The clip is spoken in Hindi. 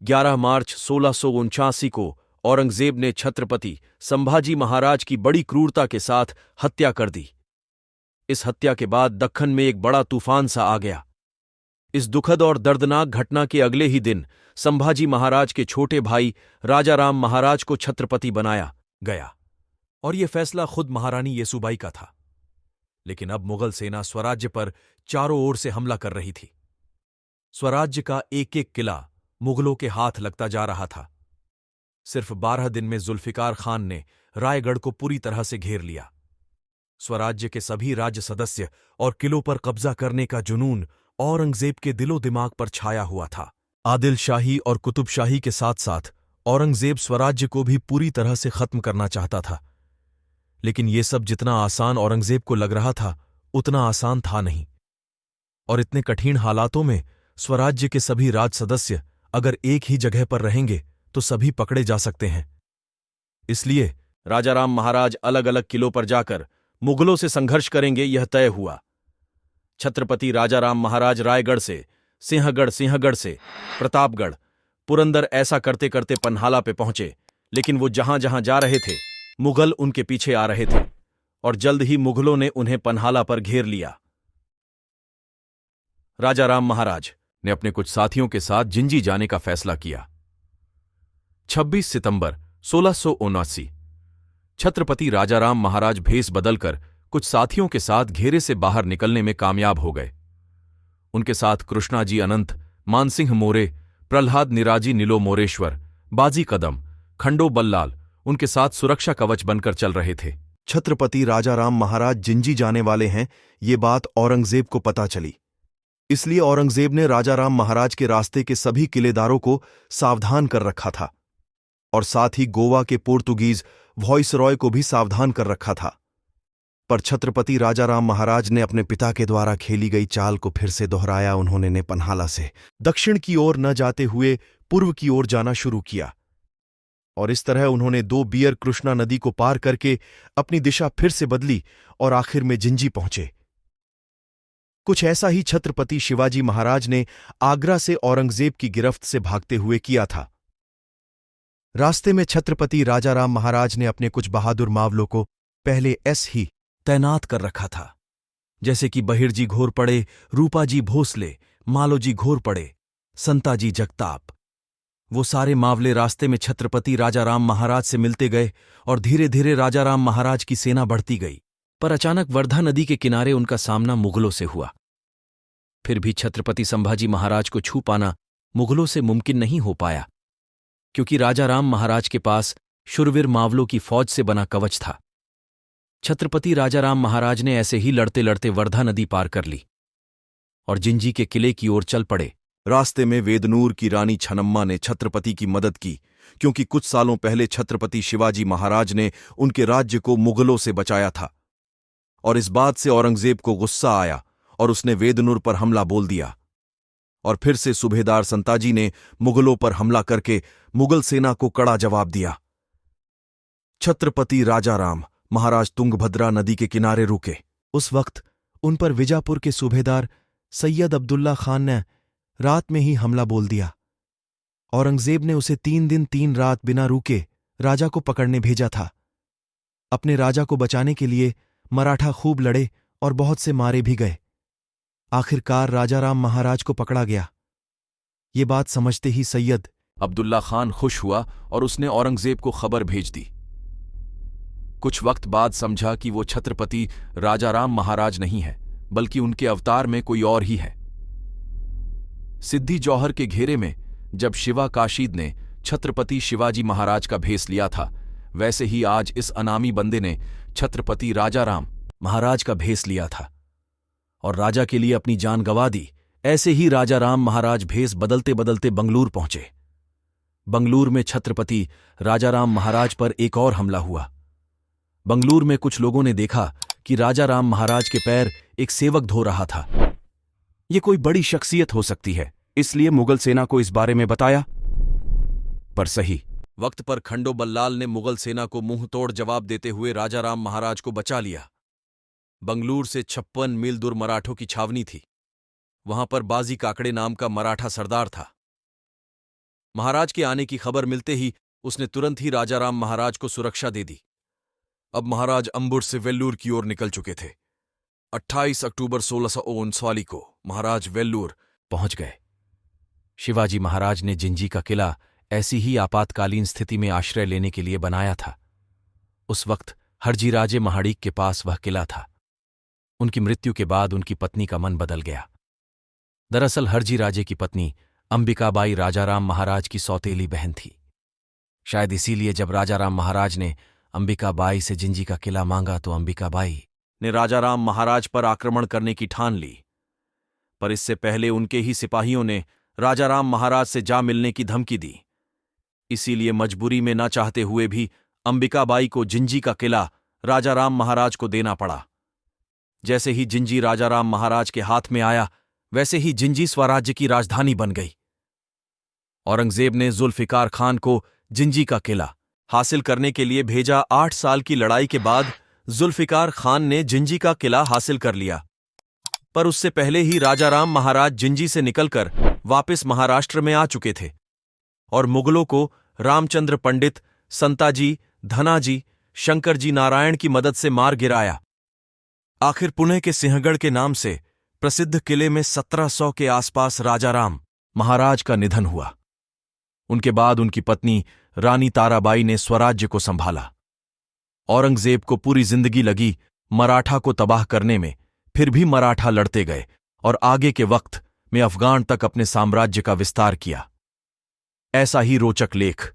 11 मार्च 1649 को औरंगजेब ने छत्रपति संभाजी महाराज की बड़ी क्रूरता के साथ हत्या कर दी। इस हत्या के बाद दक्खन में एक बड़ा तूफान सा आ गया। इस दुखद और दर्दनाक घटना के अगले ही दिन संभाजी महाराज के छोटे भाई राजाराम महाराज को छत्रपति बनाया गया और यह फैसला खुद महारानी येसुबाई का था। लेकिन अब मुगल सेना स्वराज्य पर चारों ओर से हमला कर रही थी। स्वराज्य का एक एक किला मुगलों के हाथ लगता जा रहा था। सिर्फ 12 दिन में जुल्फिकार खान ने रायगढ़ को पूरी तरह से घेर लिया। स्वराज्य के सभी राज्य सदस्य और किलों पर कब्जा करने का जुनून औरंगजेब के दिलो दिमाग पर छाया हुआ था। आदिल शाही और कुतुब शाही के साथ साथ औरंगजेब स्वराज्य को भी पूरी तरह से खत्म करना चाहता था। लेकिन ये सब जितना आसान औरंगजेब को लग रहा था, उतना आसान था नहीं। और इतने कठिन हालातों में स्वराज्य के सभी राज सदस्य अगर एक ही जगह पर रहेंगे तो सभी पकड़े जा सकते हैं। इसलिए राजाराम महाराज अलग अलग किलों पर जाकर मुगलों से संघर्ष करेंगे, यह तय हुआ। छत्रपति राजाराम महाराज रायगढ़ से, सिंहगढ़ से प्रतापगढ़, पुरंदर ऐसा करते करते पन्हाला पे पहुंचे। लेकिन वो जहां जहां जा रहे थे, मुगल उनके पीछे आ रहे थे और जल्द ही मुगलों ने उन्हें पन्हाला पर घेर लिया। राजाराम महाराज ने अपने कुछ साथियों के साथ जिंजी जाने का फैसला किया। 26 सितंबर 1679 छत्रपति राजाराम महाराज भेष बदलकर कुछ साथियों के साथ घेरे से बाहर निकलने में कामयाब हो गए। उनके साथ कृष्णाजी अनंत, मानसिंह मोरे, प्रल्हाद निराजी नीलो मोरेश्वर, बाजी कदम, खंडो बल्लाल उनके साथ सुरक्षा कवच बनकर चल रहे थे। छत्रपति राजाराम महाराज जिंजी जाने वाले हैं, ये बात औरंगजेब को पता चली। इसलिए औरंगजेब ने राजाराम महाराज के रास्ते के सभी किलेदारों को सावधान कर रखा था और साथ ही गोवा के पोर्तुगीज वॉइसरॉय को भी सावधान कर रखा था। पर छत्रपति राजाराम महाराज ने अपने पिता के द्वारा खेली गई चाल को फिर से दोहराया। उन्होंने ने पन्हाला से दक्षिण की ओर न जाते हुए पूर्व की ओर जाना शुरू किया और इस तरह उन्होंने 2 बियर कृष्णा नदी को पार करके अपनी दिशा फिर से बदली और आखिर में जिंजी पहुंचे। कुछ ऐसा ही छत्रपति शिवाजी महाराज ने आगरा से औरंगजेब की गिरफ्त से भागते हुए किया था। रास्ते में छत्रपति राजाराम महाराज ने अपने कुछ बहादुर मावलों को पहले ऐसे ही तैनात कर रखा था, जैसे कि बहिरजी घोरपड़े, रूपाजी भोसले, मालोजी घोरपड़े, संताजी जगताप। वो सारे मावले रास्ते में छत्रपति राजाराम महाराज से मिलते गए और धीरे धीरे राजाराम महाराज की सेना बढ़ती गई। पर अचानक वर्धा नदी के किनारे उनका सामना मुगलों से हुआ। फिर भी छत्रपति संभाजी महाराज को छू पाना मुगलों से मुमकिन नहीं हो पाया, क्योंकि राजाराम महाराज के पास शूरवीर मावलों की फौज से बना कवच था। छत्रपति राजाराम महाराज ने ऐसे ही लड़ते लड़ते वर्धा नदी पार कर ली और जिंजी के किले की ओर चल पड़े। रास्ते में वेदनूर की रानी छनम्मा ने छत्रपति की मदद की, क्योंकि कुछ सालों पहले छत्रपति शिवाजी महाराज ने उनके राज्य को मुगलों से बचाया था। और इस बात से औरंगजेब को गुस्सा आया और उसने वेदनूर पर हमला बोल दिया और फिर से सूबेदार संताजी ने मुगलों पर हमला करके मुगल सेना को कड़ा जवाब दिया। छत्रपति राजाराम महाराज तुंगभद्रा नदी के किनारे रुके। उस वक्त उन पर विजापुर के सूबेदार सैयद अब्दुल्ला खान ने रात में ही हमला बोल दिया। औरंगजेब ने उसे 3 दिन 3 रात बिना रुके राजा को पकड़ने भेजा था। अपने राजा को बचाने के लिए मराठा खूब लड़े और बहुत से मारे भी गए। आखिरकार राजाराम महाराज को पकड़ा गया। ये बात समझते ही सैयद अब्दुल्ला खान खुश हुआ और उसने औरंगजेब को खबर भेज दी। कुछ वक्त बाद समझा कि वो छत्रपति राजाराम महाराज नहीं है, बल्कि उनके अवतार में कोई और ही है। सिद्दी जौहर के घेरे में जब शिवा काशीद ने छत्रपति शिवाजी महाराज का भेष लिया था, वैसे ही आज इस अनामी बंदे ने छत्रपति राजाराम महाराज का भेष लिया था और राजा के लिए अपनी जान गंवा दी। ऐसे ही राजाराम महाराज भेष बदलते बदलते बंगलूर पहुंचे। बंगलूर में छत्रपति राजाराम महाराज पर एक और हमला हुआ। बंगलूर में कुछ लोगों ने देखा कि राजाराम महाराज के पैर एक सेवक धो रहा था। ये कोई बड़ी शख्सियत हो सकती है, इसलिए मुगल सेना को इस बारे में बताया। पर सही वक्त पर खंडो बल्लाल ने मुगल सेना को मुंह तोड़ जवाब देते हुए राजाराम महाराज को बचा लिया। बंगलूर से 56 मील दूर मराठों की छावनी थी। वहां पर बाजी काकड़े नाम का मराठा सरदार था। महाराज के आने की खबर मिलते ही उसने तुरंत ही राजाराम महाराज को सुरक्षा दे दी। अब महाराज अंबुर से वेल्लूर की ओर निकल चुके थे। 28 अक्टूबर 1639 को महाराज वेल्लूर पहुंच गए। शिवाजी महाराज ने जिंजी का किला ऐसी ही आपातकालीन स्थिति में आश्रय लेने के लिए बनाया था। उस वक्त हरजीराजे महाड़ीक के पास वह किला था। उनकी मृत्यु के बाद उनकी पत्नी का मन बदल गया। दरअसल हरजीराजे की पत्नी अंबिकाबाई राजाराम महाराज की सौतेली बहन थी। शायद इसीलिए जब राजाराम महाराज ने अंबिकाबाई से जिंजी का किला मांगा तो अंबिकाबाई ने राजाराम महाराज पर आक्रमण करने की ठान ली। पर इससे पहले उनके ही सिपाहियों ने राजाराम महाराज से जा मिलने की धमकी दी। इसीलिए मजबूरी में न चाहते हुए भी अंबिकाबाई को जिंजी का किला राजाराम महाराज को देना पड़ा। जैसे ही जिंजी राजाराम महाराज के हाथ में आया, वैसे ही जिंजी स्वराज्य की राजधानी बन गई। औरंगजेब ने जुल्फिकार खान को जिंजी का किला हासिल करने के लिए भेजा। 8 साल की लड़ाई के बाद जुल्फिकार खान ने जिंजी का किला हासिल कर लिया। पर उससे पहले ही राजाराम महाराज जिंजी से निकलकर वापस महाराष्ट्र में आ चुके थे और मुगलों को रामचंद्र पंडित, संताजी, धनाजी, शंकरजी नारायण की मदद से मार गिराया। आखिर पुणे के सिंहगढ़ के नाम से प्रसिद्ध किले में 1700 के आसपास राजाराम महाराज का निधन हुआ। उनके बाद उनकी पत्नी रानी ताराबाई ने स्वराज्य को संभाला। औरंगजेब को पूरी जिंदगी लगी मराठा को तबाह करने में, फिर भी मराठा लड़ते गए और आगे के वक्त में अफगान तक अपने साम्राज्य का विस्तार किया। ऐसा ही रोचक लेख